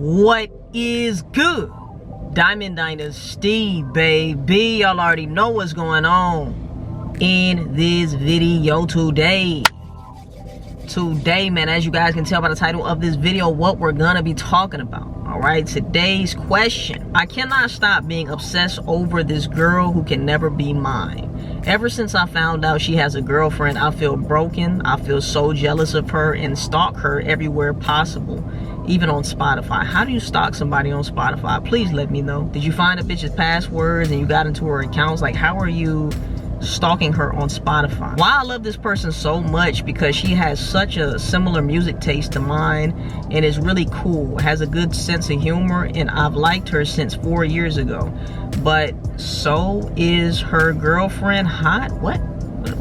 What is good? Diamond Dynasty, baby. Y'all already know what's going on in this video today. Man, as you guys can tell by the title of this video, what we're gonna be talking about. Alright, today's question. I cannot stop being obsessed over this girl who can never be mine. Ever since I found out she has a girlfriend, I feel broken. I feel so jealous of her and stalk her everywhere possible, even on Spotify. How do you stalk somebody on Spotify? Please let me know. Did you find a bitch's passwords and you got into her accounts? Like, how are you stalking her on Spotify? Why I love this person so much, because she has such a similar music taste to mine and is really cool, has a good sense of humor, and I've liked her since 4 years ago. But so is her girlfriend. Hot? What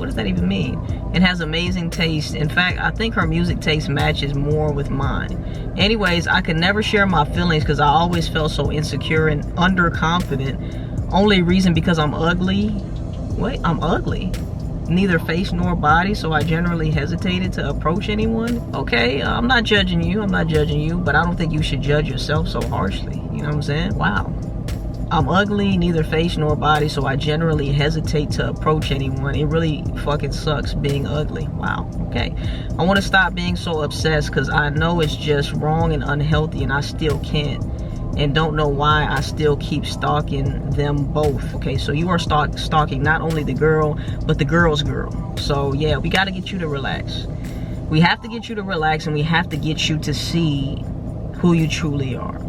does that even mean? And has amazing taste. In fact, I think her music taste matches more with mine. Anyways, I could never share my feelings because I always felt so insecure and underconfident. Only reason because I'm ugly. Wait, I'm ugly. Neither face nor body, so I generally hesitated to approach anyone. Okay, I'm not judging you, but I don't think you should judge yourself so harshly. You know what I'm saying? Wow. I'm ugly, neither face nor body, so I generally hesitate to approach anyone. It really fucking sucks being ugly. Wow, okay. I want to stop being so obsessed because I know it's just wrong and unhealthy, and I still can't. And don't know why I still keep stalking them both. Okay, so you are stalking not only the girl, but the girl's girl. So yeah, we got to get you to relax. We have to get you to relax, and we have to get you to see who you truly are.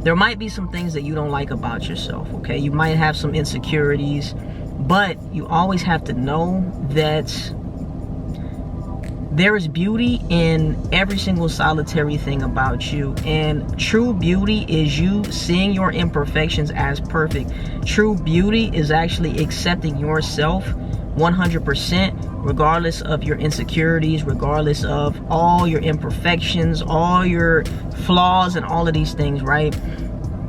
There might be some things that you don't like about yourself, okay? You might have some insecurities, but you always have to know that there is beauty in every single solitary thing about you, and true beauty is you seeing your imperfections as perfect. True beauty is actually accepting yourself 100%, regardless of your insecurities, regardless of all your imperfections, all your flaws, and all of these things, right?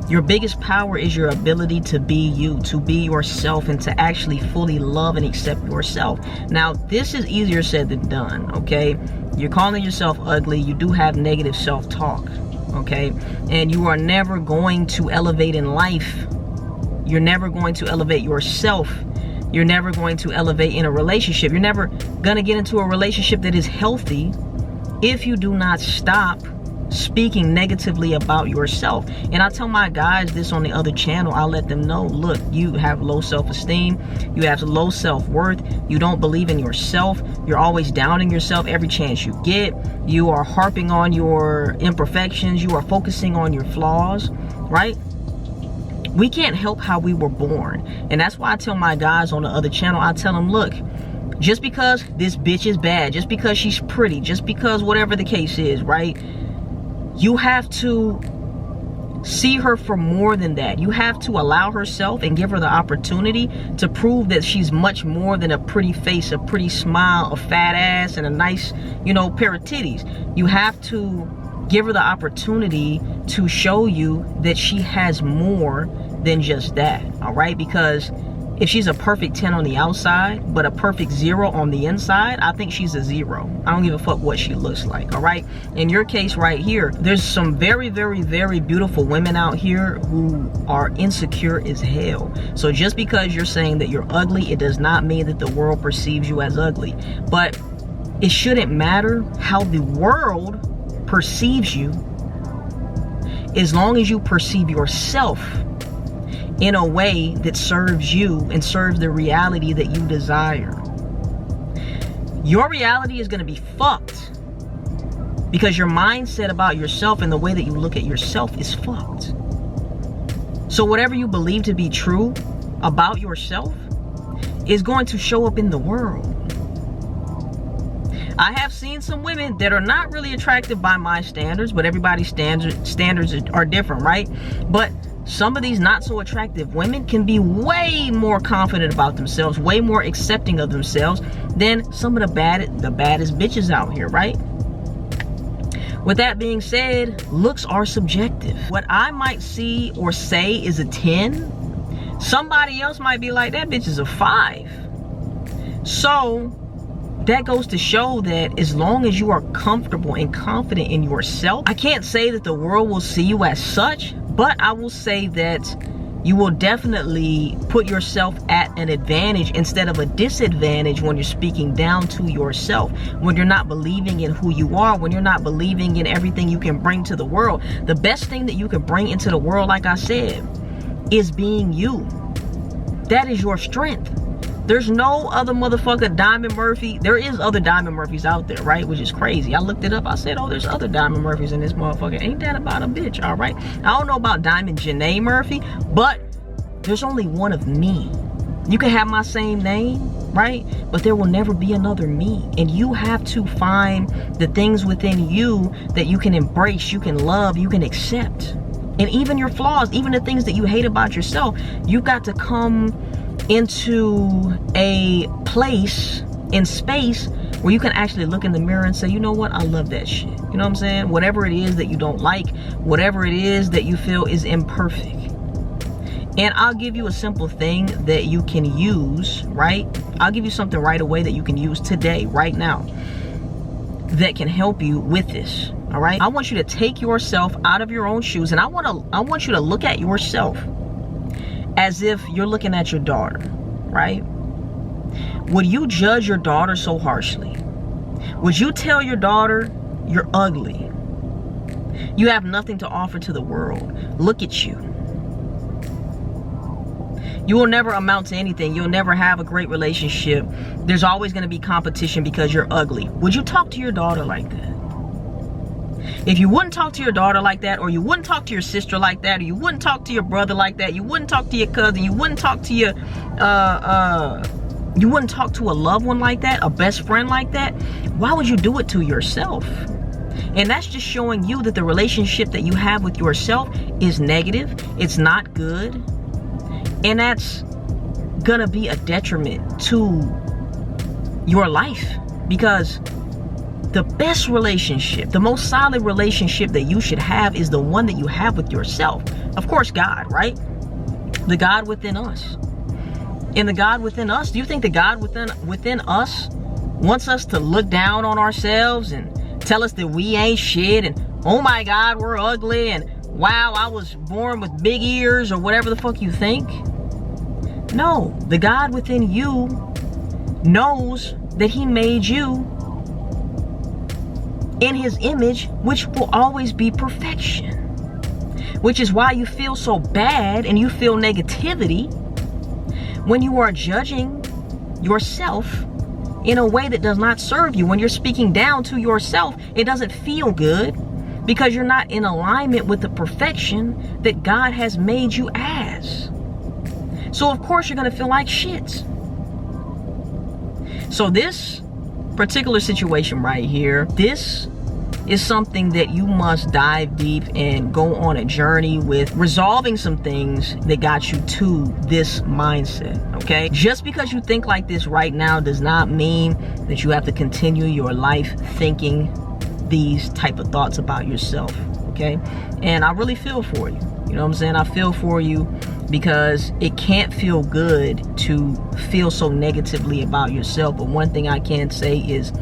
Your biggest power is your ability to be you, to be yourself, and to actually fully love and accept yourself. Now, this is easier said than done, okay? You're calling yourself ugly. You do have negative self-talk, okay? And you are never going to elevate in life. You're never going to elevate yourself. You're never going to elevate in a relationship. You're never going to get into a relationship that is healthy if you do not stop speaking negatively about yourself. And I tell my guys this on the other channel. I let them know, look, you have low self-esteem, you have low self-worth, you don't believe in yourself, you're always downing yourself every chance you get, you are harping on your imperfections, you are focusing on your flaws, right? We can't help how we were born. And that's why I tell my guys on the other channel, I tell them, look, just because this bitch is bad, just because she's pretty, just because whatever the case is, right? You have to see her for more than that. You have to allow herself and give her the opportunity to prove that she's much more than a pretty face, a pretty smile, a fat ass, and a nice, you know, pair of titties. You have to give her the opportunity to show you that she has more than just that, all right? Because if she's a perfect 10 on the outside, but a perfect 0 on the inside, I think she's a 0. I don't give a fuck what she looks like, all right? In your case right here, there's some very, very, very beautiful women out here who are insecure as hell. So just because you're saying that you're ugly, it does not mean that the world perceives you as ugly. But it shouldn't matter how the world perceives you, as long as you perceive yourself in a way that serves you and serves the reality that you desire. Your reality is going to be fucked because your mindset about yourself and the way that you look at yourself is fucked. So whatever you believe to be true about yourself is going to show up in the world. I have seen some women that are not really attractive by my standards, but everybody's standards are different, right? But some of these not so attractive women can be way more confident about themselves, way more accepting of themselves than some of the baddest bitches out here, right? With that being said, looks are subjective. What I might see or say is a 10, somebody else might be like, that bitch is a 5. So that goes to show that as long as you are comfortable and confident in yourself, I can't say that the world will see you as such, but I will say that you will definitely put yourself at an advantage instead of a disadvantage when you're speaking down to yourself, when you're not believing in who you are, when you're not believing in everything you can bring to the world. The best thing that you can bring into the world, like I said, is being you. That is your strength. There's no other motherfucker Diamond Murphy. There is other Diamond Murphys out there, right? Which is crazy. I looked it up. I said, oh, there's other Diamond Murphys in this motherfucker. Ain't that about a bitch, all right? I don't know about Diamond Janae Murphy, but there's only one of me. You can have my same name, right? But there will never be another me. And you have to find the things within you that you can embrace, you can love, you can accept. And even your flaws, even the things that you hate about yourself, you've got to come into a place in space where you can actually look in the mirror and say, you know what, I love that shit. You know what I'm saying? Whatever it is that you don't like, whatever it is that you feel is imperfect. And I'll give you a simple thing that you can use, right? I'll give you something right away that you can use today, right now, that can help you with this, all right? I want you to take yourself out of your own shoes, and I want you to look at yourself as if you're looking at your daughter, right? Would you judge your daughter so harshly? Would you tell your daughter you're ugly? You have nothing to offer to the world. Look at you. You will never amount to anything. You'll never have a great relationship. There's always going to be competition because you're ugly. Would you talk to your daughter like that? If you wouldn't talk to your daughter like that, or you wouldn't talk to your sister like that, or you wouldn't talk to your brother like that, you wouldn't talk to your cousin, you wouldn't talk to your, you wouldn't talk to a loved one like that, a best friend like that, why would you do it to yourself? And that's just showing you that the relationship that you have with yourself is negative, it's not good, and that's gonna be a detriment to your life. Because the best relationship, the most solid relationship that you should have is the one that you have with yourself. Of course, God, right? The God within us. And the God within us, do you think the God within us wants us to look down on ourselves and tell us that we ain't shit and, oh my God, we're ugly and wow, I was born with big ears or whatever the fuck you think? No, the God within you knows that he made you in his image, which will always be perfection. Which is why you feel so bad and you feel negativity when you are judging yourself in a way that does not serve you. When you're speaking down to yourself, it doesn't feel good because you're not in alignment with the perfection that God has made you as. So of course you're gonna feel like shit. So this particular situation right here, this is something that you must dive deep and go on a journey with, resolving some things that got you to this mindset, okay? Just because you think like this right now does not mean that you have to continue your life thinking these type of thoughts about yourself, okay? And I really feel for you. You know what I'm saying? I feel for you because it can't feel good to feel so negatively about yourself. But one thing I can say is,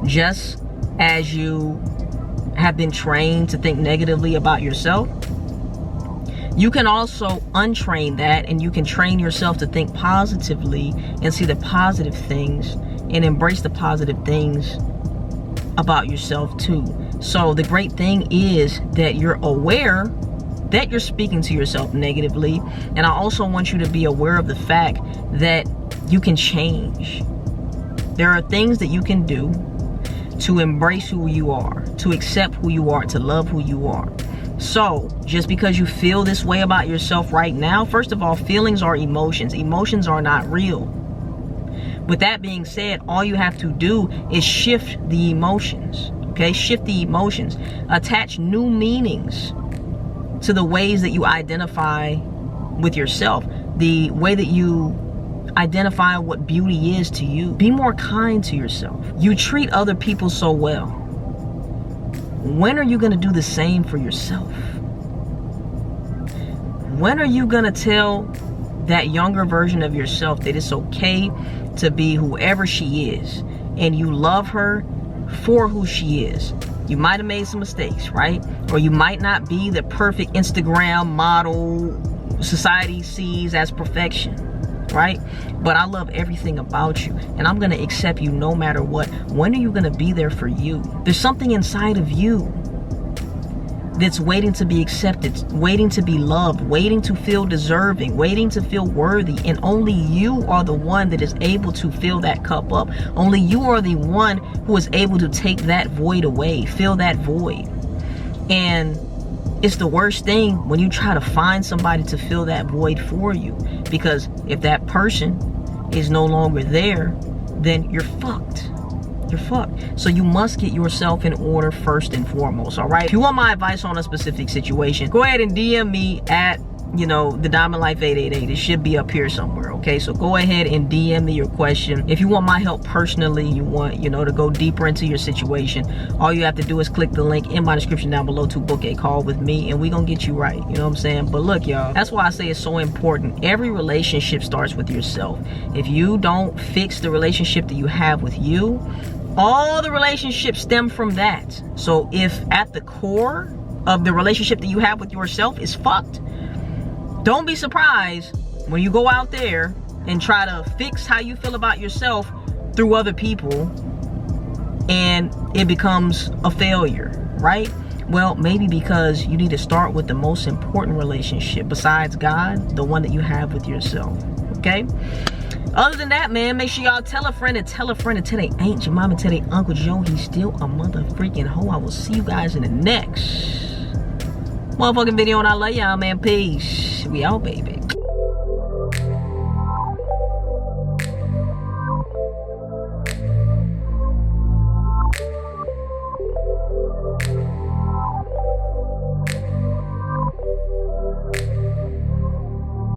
just as you have been trained to think negatively about yourself, you can also untrain that, and you can train yourself to think positively and see the positive things and embrace the positive things about yourself too. So the great thing is that you're aware that you're speaking to yourself negatively, and I also want you to be aware of the fact that you can change. There are things that you can do to embrace who you are, to accept who you are, to love who you are. So just because you feel this way about yourself right now, first of all, feelings are emotions. Emotions are not real. With that being said, all you have to do is shift the emotions, okay? Shift the emotions. Attach new meanings to the ways that you identify with yourself, the way that you identify what beauty is to you. Be more kind to yourself. You treat other people so well. When are you going to do the same for yourself? When are you going to tell that younger version of yourself that it's okay to be whoever she is, and you love her for who she is. You might have made some mistakes, right? Or you might not be the perfect Instagram model society sees as perfection, right? But I love everything about you, and I'm gonna accept you no matter what. When are you gonna be there for you? There's something inside of you that's waiting to be accepted, waiting to be loved, waiting to feel deserving, waiting to feel worthy. And only you are the one that is able to fill that cup up. Only you are the one who is able to take that void away, fill that void. And it's the worst thing when you try to find somebody to fill that void for you, because if that person is no longer there, then you're fucked. You're fucked. So you must get yourself in order first and foremost. All right, if you want my advice on a specific situation, go ahead and DM me at, you know, the Diamond Life 888. It should be up here somewhere. Okay, so go ahead and DM me your question. If you want my help personally, you want, you know, to go deeper into your situation, all you have to do is click the link in my description down below to book a call with me, and we gonna get you right. You know what I'm saying? But look, y'all, that's why I say it's so important. Every relationship starts with yourself. If you don't fix the relationship that you have with you, all the relationships stem from that. So if at the core of the relationship that you have with yourself is fucked, don't be surprised when you go out there and try to fix how you feel about yourself through other people and it becomes a failure, right? Well, maybe because you need to start with the most important relationship besides God, the one that you have with yourself, okay? Other than that, man, make sure y'all tell a friend and tell a friend and tell they aunt, your mama, tell they Uncle Joe he's still a mother freaking hoe. I will see you guys in the next motherfucking video, and I love y'all, man. Peace. We out, baby.